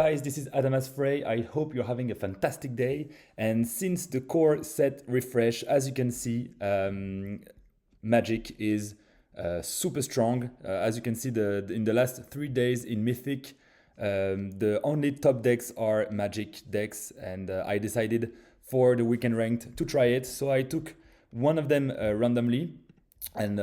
guys, this is Adamas Frey. I hope you're having a fantastic day. And since the core set refresh, as you can see, Magic is super strong. As you can see, in the last 3 days in Mythic, the only top decks are Magic decks, and I decided for the weekend ranked to try it. So I took one of them randomly, and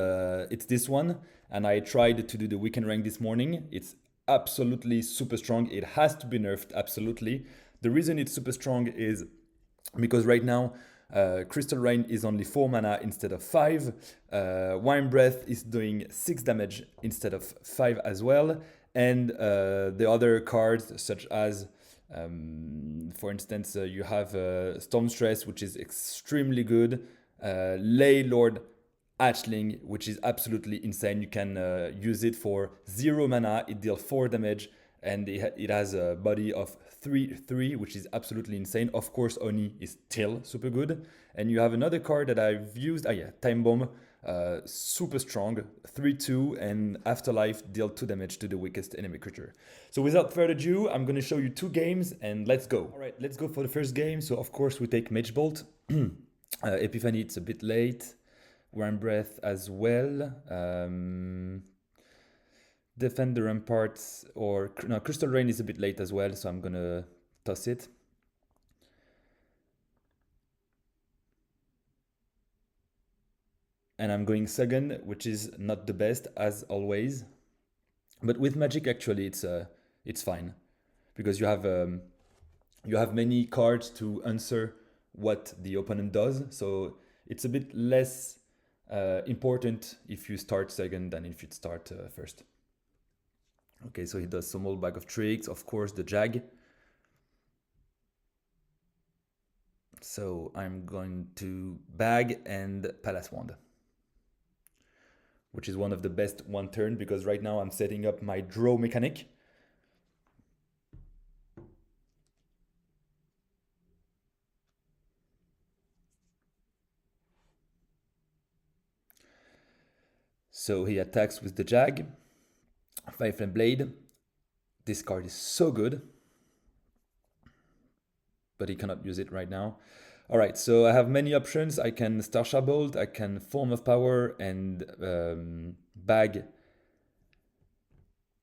it's this one. And I tried to do the weekend rank this morning. It's absolutely super strong. It has to be nerfed, absolutely. The reason it's super strong is because right now Crystal Rain is only 4 mana instead of 5. Wine Breath is doing 6 damage instead of 5 as well. And the other cards, such as, for instance, you have Storm Stress, which is extremely good. Ley Lord Hatchling, which is absolutely insane. You can use it for 0 mana, it deals 4 damage, and it has a body of 3/3, which is absolutely insane. Of course, Oni is still super good. And you have another card that I've used, Time Bomb, super strong, 3/2, and Afterlife deal 2 damage to the weakest enemy creature. So without further ado, I'm going to show you 2 games, and let's go. All right, let's go for the first game. So of course we take Mage Bolt. Epiphany, it's a bit late. Wine Breath as well. Defend the Ramparts, or no, Crystal Rain is a bit late as well, so I'm gonna toss it. And I'm going second, which is not the best as always. But with Magic, actually, it's fine, because you have many cards to answer what the opponent does. So it's a bit less important if you start second than if you start first. Okay, so he does some old bag of tricks, of course, the Jag. So I'm going to bag and Palace Wand, which is one of the best one turn, because right now I'm setting up my draw mechanic. So he attacks with the Jag. 5 Flame Blade. This card is so good, but he cannot use it right now. All right, so I have many options. I can Starsha Bolt, I can Form of Power and bag,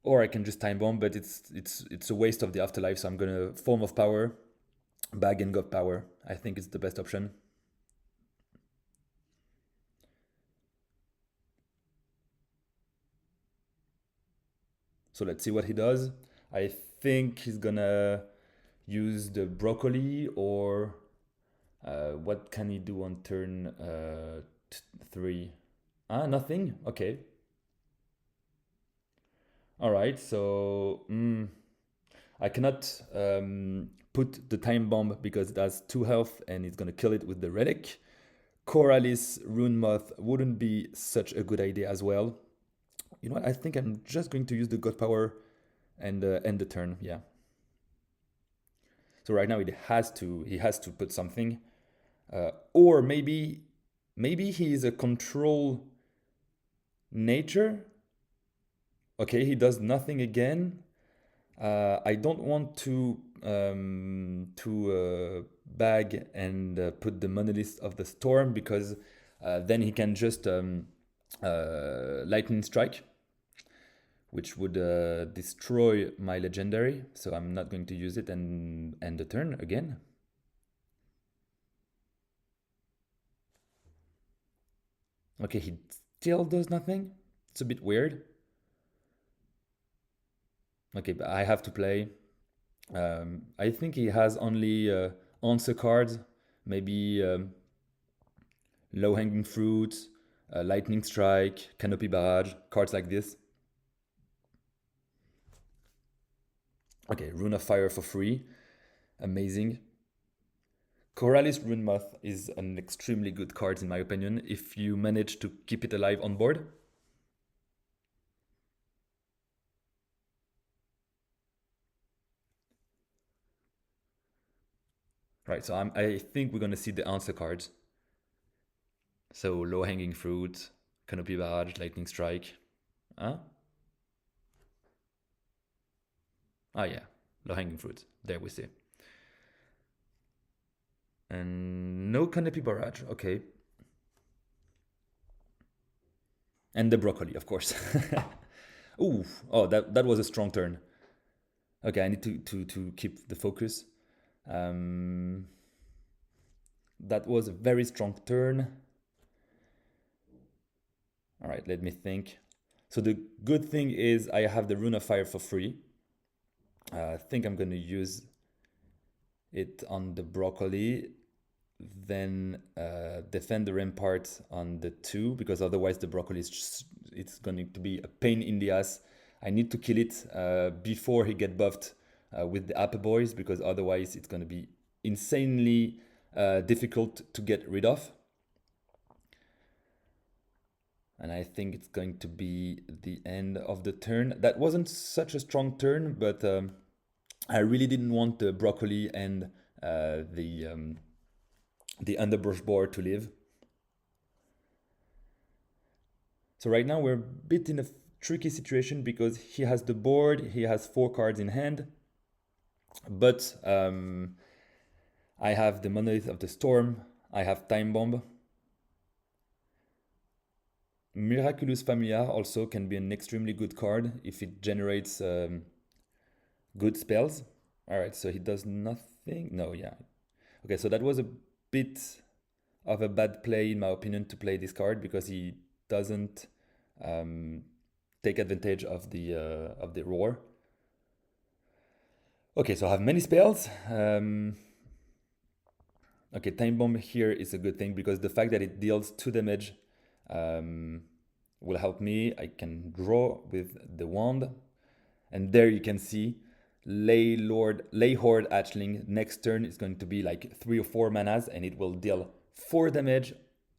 or I can just Time Bomb, but it's a waste of the Afterlife, so I'm gonna Form of Power, bag and God Power. I think it's the best option. So let's see what he does. I think he's gonna use the Broccoli, or what can he do on turn 3? Nothing? Okay. All right, so I cannot put the Time Bomb because it has 2 health and it's gonna kill it with the Relic. Coralis Rune Moth wouldn't be such a good idea as well. You know what? I think I'm just going to use the God Power and end the turn. Yeah. So right now he has to put something, or maybe he is a control nature. Okay, he does nothing again. I don't want to bag and put the Monolith of the Storm, because then he can just Lightning Strike, which would destroy my legendary. So I'm not going to use it and end the turn again. Okay, he still does nothing. It's a bit weird. Okay, but I have to play. I think he has only answer cards, maybe low hanging fruit, lightning strike, canopy barrage, cards like this. Okay, Rune of Fire for free, amazing. Coralis Rune Moth is an extremely good card in my opinion, if you manage to keep it alive on board. Right, so I think we're gonna see the answer cards. So low hanging fruit, canopy barrage, lightning strike. Huh? Ah yeah, low-hanging fruit. There we see. And no canopy barrage. Okay. And the broccoli, of course. Ooh, oh, that was a strong turn. Okay, I need to keep the focus. That was a very strong turn. All right, let me think. So the good thing is I have the Rune of Fire for free. I think I'm going to use it on the broccoli, then defend the rampart on the 2, because otherwise the broccoli is just, it's going to be a pain in the ass. I need to kill it before he get buffed with the Apple Boys, because otherwise it's going to be insanely difficult to get rid of. And I think it's going to be the end of the turn. That wasn't such a strong turn, but I really didn't want the broccoli and the underbrush board to live. So right now we're a bit in a tricky situation because he has the board, he has 4 cards in hand, but I have the Monolith of the Storm, I have Time Bomb. Miraculous Familiar also can be an extremely good card if it generates good spells. All right, so he does nothing. No, yeah. Okay, so that was a bit of a bad play in my opinion to play this card because he doesn't take advantage of the roar. Okay, so I have many spells. Okay, Time Bomb here is a good thing because the fact that it deals 2 damage will help me. I can draw with the wand, and there you can see Lay Horde Hatchling. Next turn is going to be like 3 or 4 manas, and it will deal 4 damage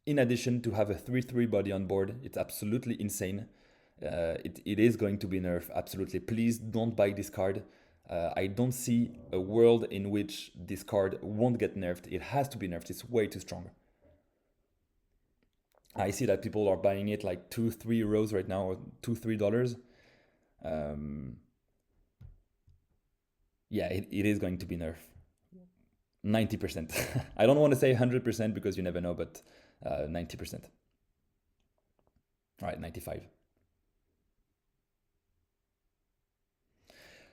in addition to have a 3/3 body on board. It's absolutely insane. It is going to be nerfed, absolutely. Please don't buy this card. I don't see a world in which this card won't get nerfed. It has to be nerfed. It's way too strong. I see that people are buying it like 2-3 euros right now, or $2-3. Yeah, it is going to be nerfed. 90%. I don't want to say 100% because you never know, but 90%. All right, 95.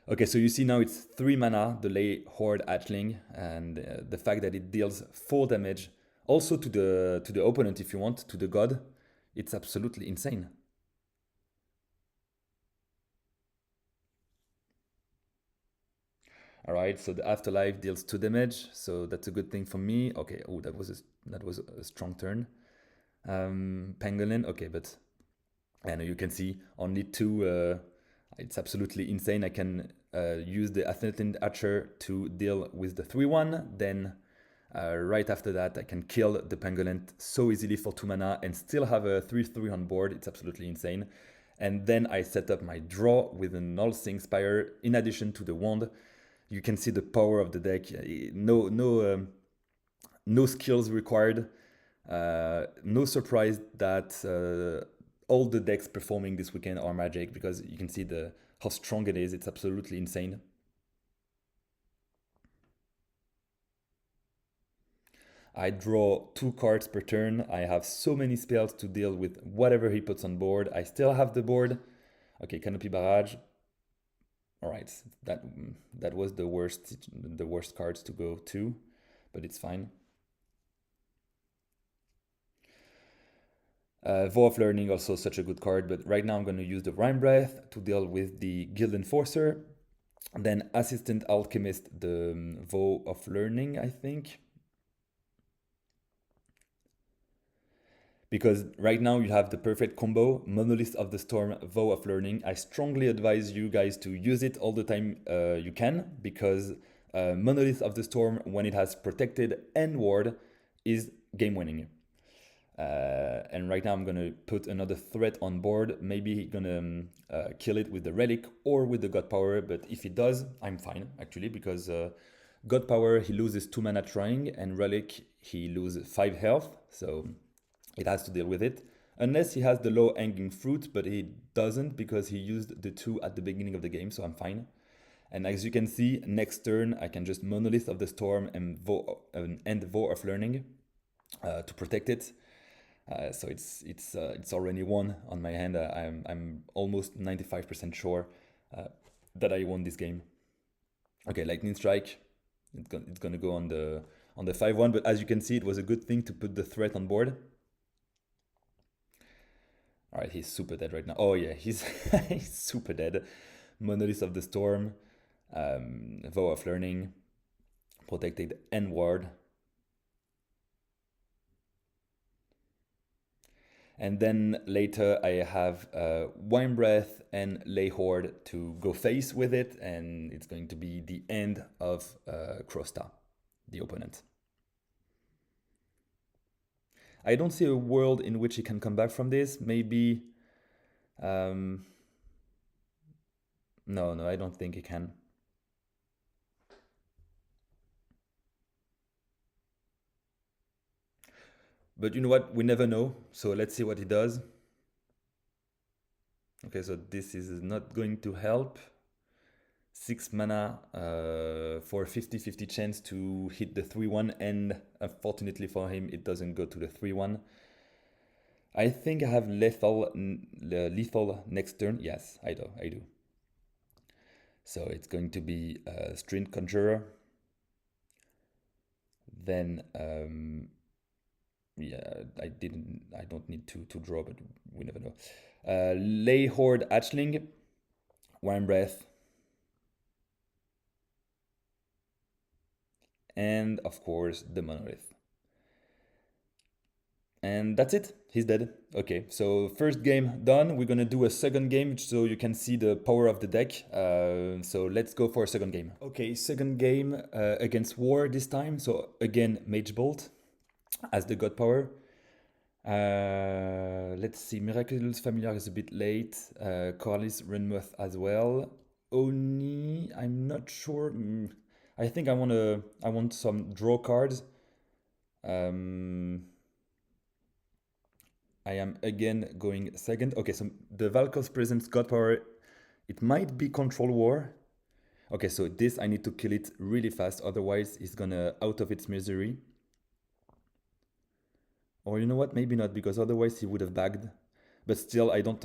Okay, so you see now it's 3 mana, the Lay Horde Hatchling, and the fact that it deals 4 damage also to the opponent if you want, to the god, it's absolutely insane. All right, so the Afterlife deals 2 damage, so that's a good thing for me. Okay, oh, that was a strong turn. Pangolin, okay, but and you can see only 2. It's absolutely insane. I can use the Athletic Archer to deal with the 3/1. Then right after that, I can kill the Pangolin so easily for 2 mana and still have a 3/3 on board. It's absolutely insane. And then I set up my draw with a Null Sing Spire in addition to the wand. You can see the power of the deck. No skills required. No surprise that all the decks performing this weekend are Magic, because you can see how strong it is. It's absolutely insane. I draw 2 cards per turn. I have so many spells to deal with whatever he puts on board. I still have the board. Okay, Canopy Barrage. All right, that was the worst cards to go to, but it's fine. Vow of Learning, also such a good card, but right now I'm going to use the Rhyme Breath to deal with the Guild Enforcer. Then Assistant Alchemist, the Vow of Learning, I think. Because right now you have the perfect combo, Monolith of the Storm, Vow of Learning. I strongly advise you guys to use it all the time you can, because Monolith of the Storm, when it has Protected and Ward, is game winning. And right now I'm gonna put another threat on board. Maybe he's gonna kill it with the Relic or with the God Power, but if he does, I'm fine actually, because God Power, he loses 2 mana trying, and Relic, he loses 5 health, so it has to deal with it. Unless he has the low hanging fruit, but he doesn't because he used the 2 at the beginning of the game, so I'm fine. And as you can see, next turn I can just Monolith of the Storm and end Vow of Learning to protect it. So it's already won on my hand. I'm almost 95% sure that I won this game. Okay, Lightning Strike. It's gonna go on the 5-1, but as you can see, it was a good thing to put the threat on board. All right, he's super dead right now. Oh yeah, he's he's super dead. Monolith of the Storm, Vow of Learning, Protected and Ward. And then later I have Wine Breath and Lay Horde to go face with it, and it's going to be the end of Krosta, the opponent. I don't see a world in which he can come back from this. Maybe... no, I don't think he can. But you know what? We never know. So let's see what he does. Okay, so this is not going to help. 6 mana for 50-50 chance to hit the 3-1, and unfortunately for him, it doesn't go to the 3-1. I think I have lethal next turn. Yes, I do. So it's going to be String Conjurer. Then yeah, I don't need to draw, but we never know. Lay Horde Hatchling, Wine Breath, and of course the Monolith. And that's it, he's dead. Okay, so first game done. We're gonna do a second game so you can see the power of the deck. So let's go for a second game. Okay, second game against War this time. So again, Mage Bolt as the God Power. Let's see, Miraculous Familiar is a bit late. Corliss Renmuth as well. Oni, I'm not sure. I think I want some draw cards. I am again going second. Okay, so the Valkos presents God Power. It might be Control War. Okay, so this I need to kill it really fast, otherwise it's gonna out of its misery. Or you know what? Maybe not, because otherwise he would have bagged. But still, I don't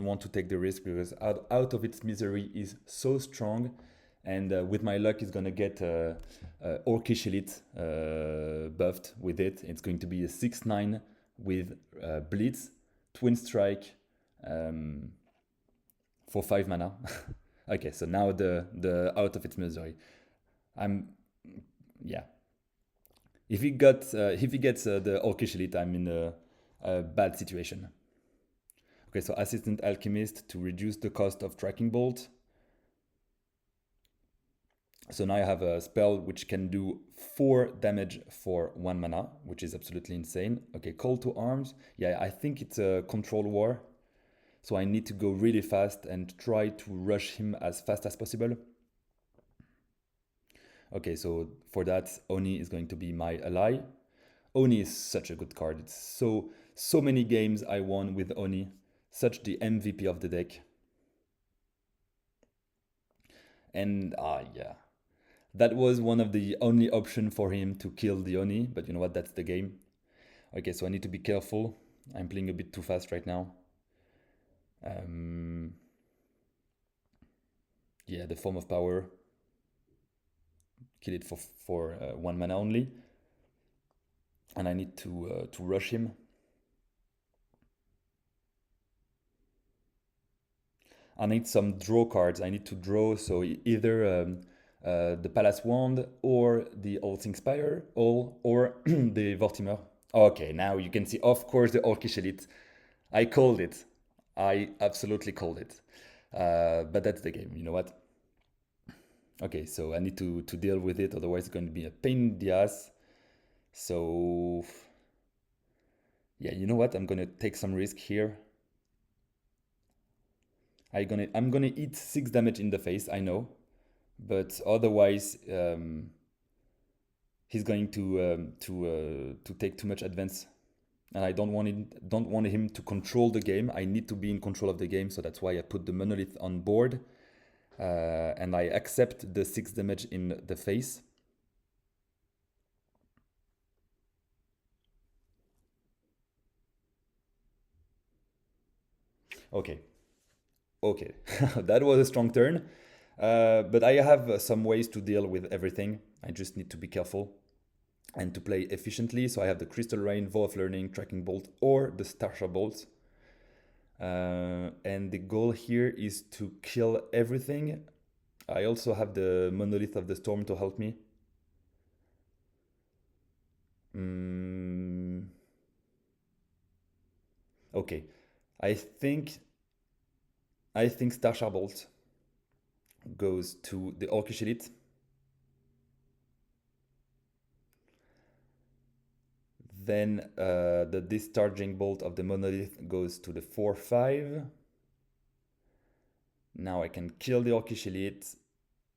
want to take the risk, because out of its misery is so strong, and with my luck, it's gonna get Orcish Elite buffed with it. It's going to be a 6/9 with Blitz, Twin Strike, for 5 mana. Okay, so now the out of its misery. Yeah. If he gets the Orcish Elite, I'm in a bad situation. Okay, so Assistant Alchemist to reduce the cost of Tracking Bolt. So now I have a spell which can do 4 damage for 1 mana, which is absolutely insane. Okay, Call to Arms. Yeah, I think it's a Control War. So I need to go really fast and try to rush him as fast as possible. Okay, so for that, Oni is going to be my ally. Oni is such a good card. It's so many games I won with Oni. Such the MVP of the deck. And yeah. That was one of the only option for him to kill the Oni, but you know what, that's the game. Okay, so I need to be careful. I'm playing a bit too fast right now. Yeah, the Form of Power. Kill it for 1 mana only. And I need to rush him. I need some draw cards. I need to draw, so either the Palace Wand or the All Inspire, or the Vortimer. Okay, now you can see, of course, the Orcish Elite. I called it. I absolutely called it. But that's the game, you know what? Okay, so I need to deal with it, otherwise it's going to be a pain in the ass. So yeah, you know what? I'm gonna take some risk here. I'm gonna eat 6 damage in the face, I know, but otherwise he's going to take too much advance, and I don't want him to control the game. I need to be in control of the game, so that's why I put the Monolith on board. and I accept the 6 damage in the face. Okay, okay, that was a strong turn, but I have some ways to deal with everything. I just need to be careful and to play efficiently. So I have the Crystal Rain, Vow of Learning, Tracking Bolt, or the Starsha Bolt. And the goal here is to kill everything. I also have the Monolith of the Storm to help me. Okay, I think Starsha Bolt goes to the Orcish Elite. Then the Discharging Bolt of the Monolith goes to the 4/5. Now I can kill the Orcish Elite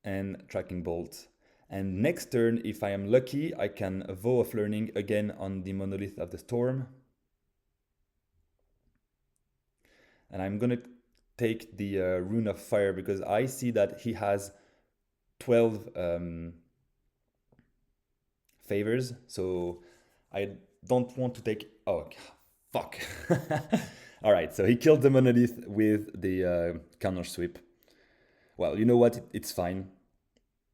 and Tracking Bolt. And next turn, if I am lucky, I can Vow of Learning again on the Monolith of the Storm. And I'm gonna take the Rune of Fire because I see that he has 12 favors. So I don't want to take... Oh, fuck. All right, so he killed the Monolith with the counter sweep. Well, you know what? It's fine.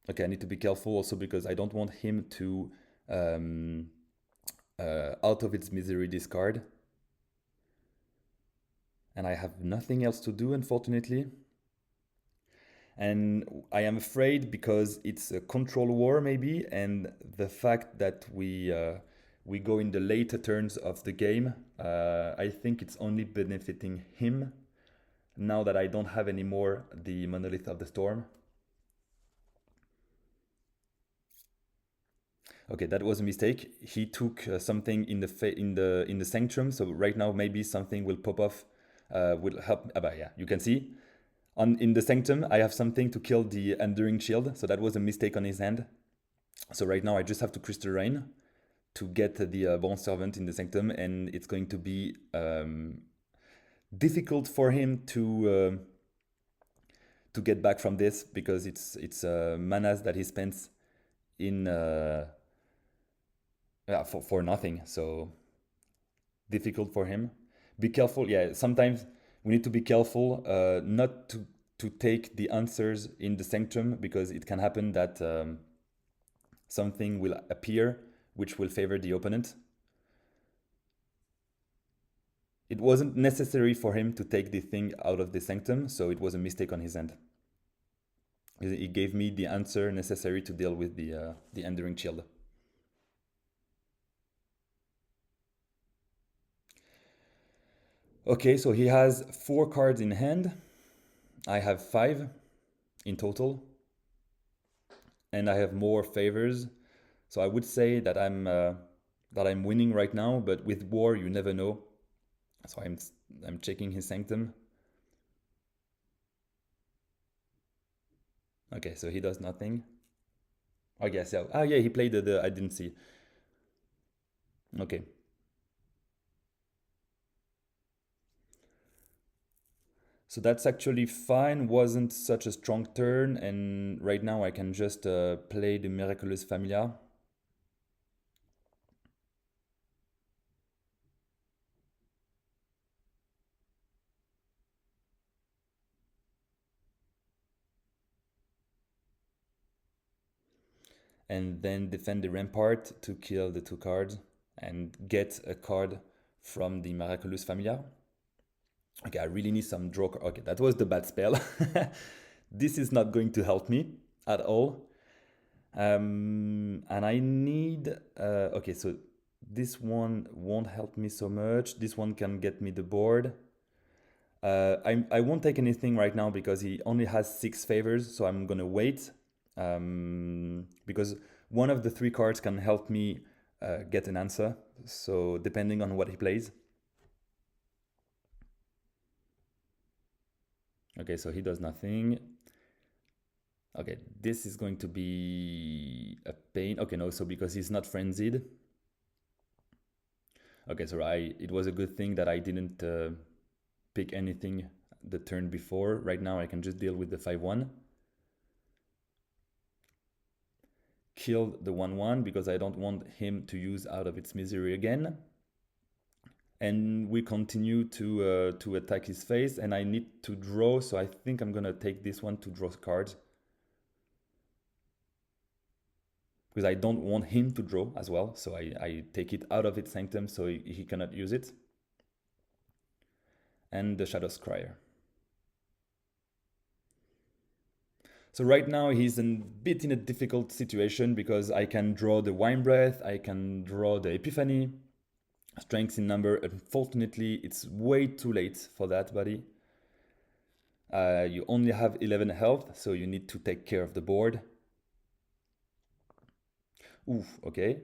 Okay, I need to be careful also because I don't want him to out of its misery discard. And I have nothing else to do, unfortunately. And I am afraid because it's a control war maybe, and the fact that we go in the later turns of the game, I think it's only benefiting him now that I don't have anymore the Monolith of the Storm. Okay, that was a mistake. He took something in the Sanctum, so right now maybe something will pop off, will help. But yeah, you can see in the Sanctum I have something to kill the Enduring Shield, so that was a mistake on his hand. So right now I just have to Crystal Rain to get the Bronze Servant in the Sanctum, and it's going to be difficult for him to get back from this because it's manas that he spends in for nothing. So difficult for him. Be careful. Yeah, sometimes we need to be careful not to take the answers in the Sanctum because it can happen that something will appear which will favor the opponent. It wasn't necessary for him to take the thing out of the Sanctum, so it was a mistake on his end. He gave me the answer necessary to deal with the Enduring Shield. Okay, so he has 4 cards in hand. I have 5 in total. And I have more favors. So I would say that I'm winning right now, but with war you never know. So I'm checking his Sanctum. Okay, so he does nothing. I guess, yeah. Ah, yeah, he played the I didn't see. Okay. So that's actually fine, wasn't such a strong turn, and right now I can just play the Miraculous Familiar. And then defend the Rampart to kill the 2 cards and get a card from the Miraculous Familiar. Okay, I really need some draw. Okay, that was the bad spell. This is not going to help me at all. And I need... okay, so this one won't help me so much. This one can get me the board. I won't take anything right now because he only has 6 favors, so I'm gonna wait. Because one of the 3 cards can help me get an answer. So depending on what he plays. Okay, so he does nothing. Okay, this is going to be a pain. Okay, no, so because he's not frenzied. Okay, so it was a good thing that I didn't pick anything the turn before. Right now I can just deal with the 5/1. killed the 1/1 because I don't want him to use Out of Its Misery again. And we continue to attack his face, and I need to draw, so I think I'm gonna take this one to draw cards. Because I don't want him to draw as well, so I take it out of its sanctum so he cannot use it. And the Shadow Scryer. So right now he's a bit in a difficult situation because I can draw the Wine Breath, I can draw the Epiphany, Strength in number. Unfortunately, it's way too late for that, buddy. You only have 11 health, so you need to take care of the board. Oof, okay.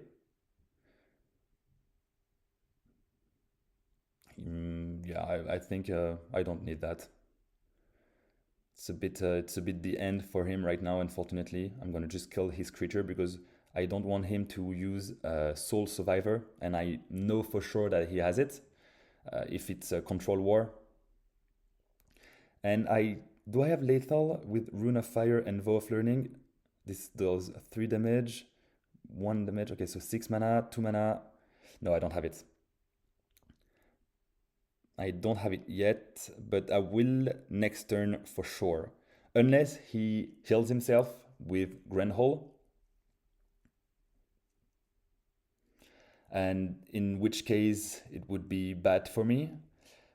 Yeah, I think I don't need that. It's a bit the end for him right now, unfortunately. I'm gonna just kill his creature because I don't want him to use Soul Survivor, and I know for sure that he has it if it's a control war. And do I have lethal with Rune of Fire and Vow of Learning? This does 3 damage, 1 damage. Okay, so 6 mana, 2 mana. No, I don't have it. I don't have it yet, but I will next turn for sure. Unless he heals himself with Grand Hole. And in which case it would be bad for me.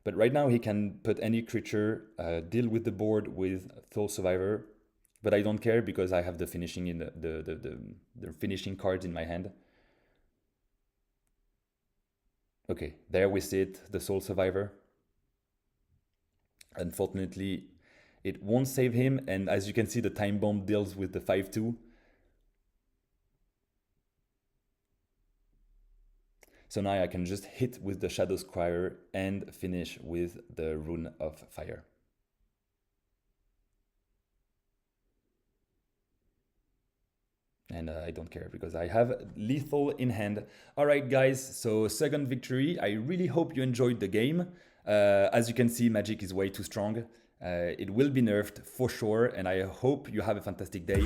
But right now he can put any creature, deal with the board with Soul Survivor. But I don't care because I have the finishing in the finishing cards in my hand. Okay, there we see it, the Soul Survivor. Unfortunately, it won't save him, and as you can see, the Time Bomb deals with the 5/2. So now I can just hit with the Shadow Scryer and finish with the Rune of Fire. And I don't care because I have lethal in hand. All right, guys, so second victory. I really hope you enjoyed the game. As you can see, Magic is way too strong. It will be nerfed for sure, and I hope you have a fantastic day.